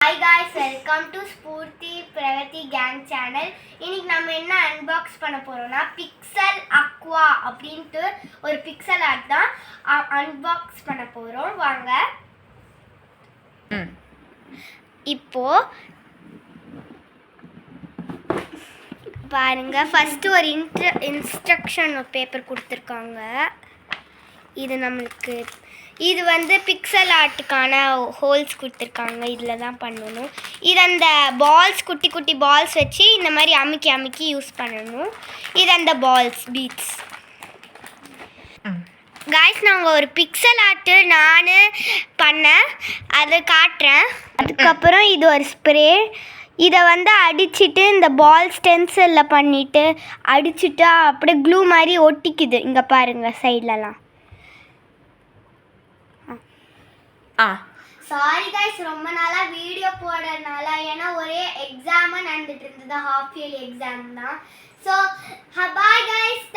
Hi guys, welcome to Spurti Pravati Gang channel. இன்னைக்கு நம்ம என்ன அன்பாக்ஸ் பண்ண போறோம்னா பிக்சல் அக்வா அப்படின்ட்டு ஒரு பிக்சல் ஆர்ட் தான் அன்பாக்ஸ் பண்ண போறோம். வாங்க. இப்போ பாருங்க, ஃபர்ஸ்ட் ஒரு இன்ஸ்ட்ரக்ஷன் பேப்பர் கொடுத்துருக்காங்க. இது வந்து பிக்சல் ஆர்ட்டுக்கான ஹோல்ஸ் கொடுத்துருக்காங்க. இதில் தான் பண்ணணும். இது அந்த பால்ஸ், குட்டி குட்டி பால்ஸ் வச்சு இந்த மாதிரி அமுக்கி அமுக்கி யூஸ் பண்ணணும். இது அந்த பால்ஸ் பீட்ஸ். காய்ஸ், நாங்கள் ஒரு பிக்சல் ஆர்ட்டு நான் பண்ணேன், அதை காட்டுறேன். அதுக்கப்புறம் இது ஒரு ஸ்ப்ரே. இதை வந்து அடிச்சுட்டு இந்த பால் ஸ்டென்சிலில் பண்ணிவிட்டு அடிச்சுட்டு அப்படியே க்ளூ மாதிரி ஒட்டிக்குது. இங்கே பாருங்கள் சைட்லலாம். சாரி கைஸ், ரொம்ப நாளாக வீடியோ போடுறதுனால, ஏன்னா ஒரே எக்ஸாம் நடந்துட்டு இருந்தது, ஹாஃப் இயர்லி எக்ஸாம் தான். So bye guys.